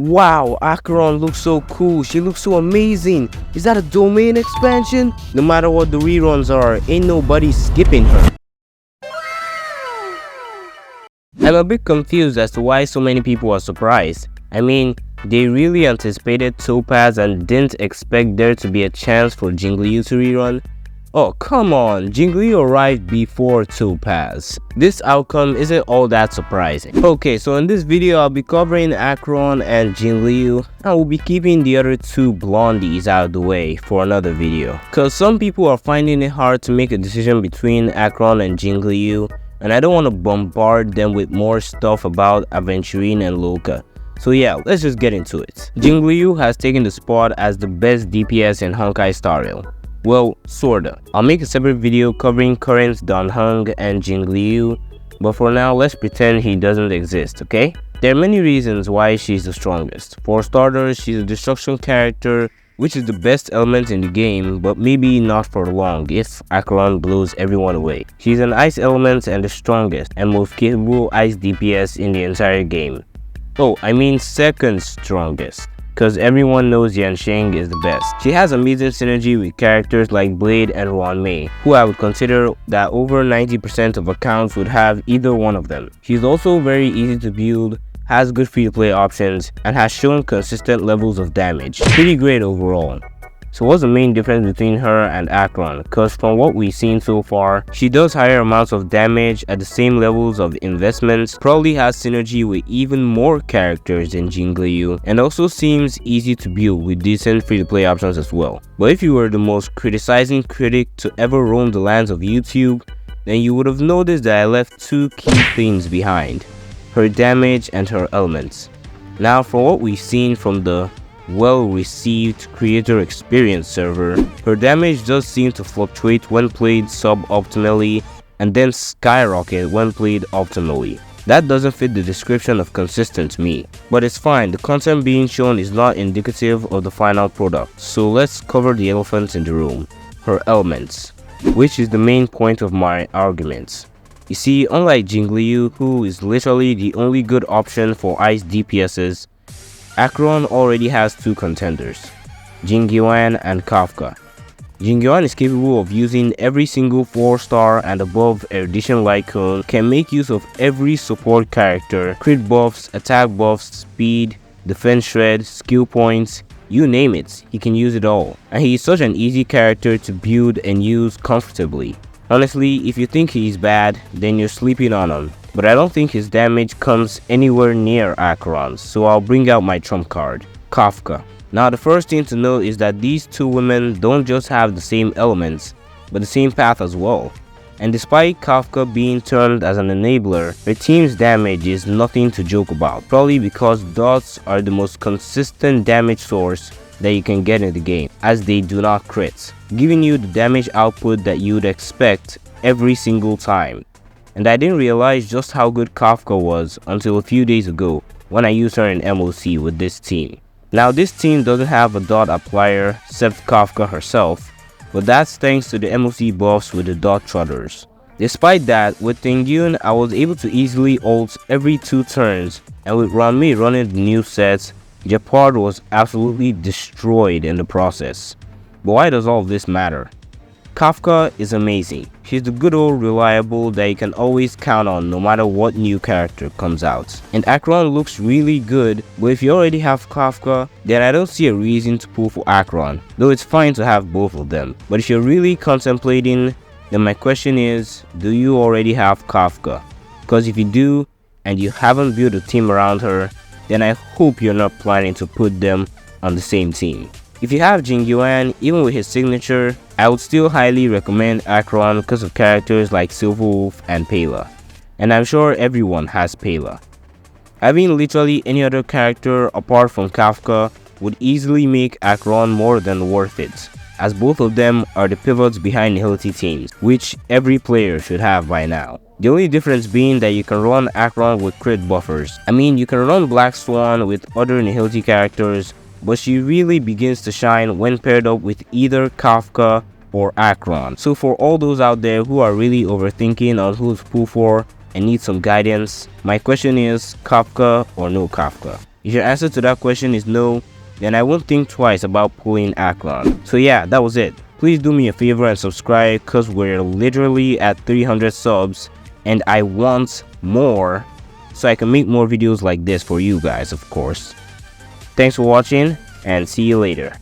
Wow, Acheron looks so cool. She looks so amazing. Is that a domain expansion? No matter what the reruns are, ain't nobody skipping her. I'm a bit confused as to why so many people are surprised. I mean, they really anticipated Topaz and didn't expect there to be a chance for Jingliu to rerun. Oh, come on, Jingliu arrived before Topaz. This outcome isn't all that surprising. Okay, so in this video, I'll be covering Acheron and Jingliu, and we'll be keeping the other two blondies out of the way for another video. Cause some people are finding it hard to make a decision between Acheron and Jingliu, and I don't want to bombard them with more stuff about aventurine and luocha. So yeah, let's just get into it. Jingliu has taken the spot as the best DPS in Honkai Star Rail. Well, sorta. I'll make a separate video covering current Danheng and Jingliu, but for now, let's pretend he doesn't exist, okay? There are many reasons why she's the strongest. For starters, she's a destruction character, which is the best element in the game, but maybe not for long if Acheron blows everyone away. She's an ice element and the strongest and most capable ice DPS in the entire game. Oh, I mean second strongest, cause everyone knows Yansheng is the best. She has amazing synergy with characters like Blade and Wanmei, who I would consider that over 90% of accounts would have either one of them. She's also very easy to build, has good free-to-play options, and has shown consistent levels of damage. Pretty great overall. So what's the main difference between her and Acheron? Cause from what we've seen so far, she does higher amounts of damage at the same levels of investments, probably has synergy with even more characters than Jingliu, and also seems easy to build with decent free-to-play options as well. But if you were the most criticizing critic to ever roam the lands of YouTube, then you would have noticed that I left two key things behind: her damage and her elements. Now, from what we've seen from the well-received creator experience server, her damage does seem to fluctuate when played suboptimally and then skyrocket when played optimally. That doesn't fit the description of consistent to me, but it's fine. The content being shown is not indicative of the final product, so let's cover the elephant in the room: her elements, which is the main point of my arguments. You see, unlike Jingliu, who is literally the only good option for ice DPSs, Acheron already has two contenders, Jingyuan and Kafka. Jingyuan is capable of using every single 4-star and above erudition-like cone, can make use of every support character, crit buffs, attack buffs, speed, defense shred, skill points, you name it, he can use it all. And he is such an easy character to build and use comfortably. Honestly, if you think he's bad, then you're sleeping on him. But I don't think his damage comes anywhere near Acheron's, so I'll bring out my trump card, Kafka. Now the first thing to note is that these two women don't just have the same elements, but the same path as well. And despite Kafka being termed as an enabler, her team's damage is nothing to joke about, probably because dots are the most consistent damage source that you can get in the game, as they do not crit, giving you the damage output that you'd expect every single time. And I didn't realize just how good Kafka was until a few days ago when I used her in MOC with this team. Now this team doesn't have a dot applier except Kafka herself, but that's thanks to the MOC buffs with the dot trotters. Despite that, with Tengyun I was able to easily ult every 2 turns, and with Ranmei running the new sets, Japard was absolutely destroyed in the process. But why does all of this matter? Kafka is amazing. She's the good old reliable that you can always count on no matter what new character comes out. And Acheron looks really good, but if you already have Kafka, then I don't see a reason to pull for Acheron, though it's fine to have both of them. But if you're really contemplating, then my question is, do you already have Kafka? Because if you do, and you haven't built a team around her, then I hope you're not planning to put them on the same team. If you have Jingyuan, even with his signature, I would still highly recommend Acheron because of characters like Silverwolf and Pela. And I'm sure everyone has Pela. Having literally any other character apart from Kafka would easily make Acheron more than worth it, as both of them are the pivots behind nihility teams, which every player should have by now. The only difference being that you can run Acheron with crit buffers. I mean, you can run Black Swan with other nihility characters, but she really begins to shine when paired up with either Kafka or Acheron. So for all those out there who are really overthinking on who to pull for and need some guidance, my question is Kafka or no Kafka? If your answer to that question is no, then I won't think twice about pulling Acheron. So yeah, that was it. Please do me a favor and subscribe, cause we're literally at 300 subs and I want more so I can make more videos like this for you guys, of course. Thanks for watching and see you later.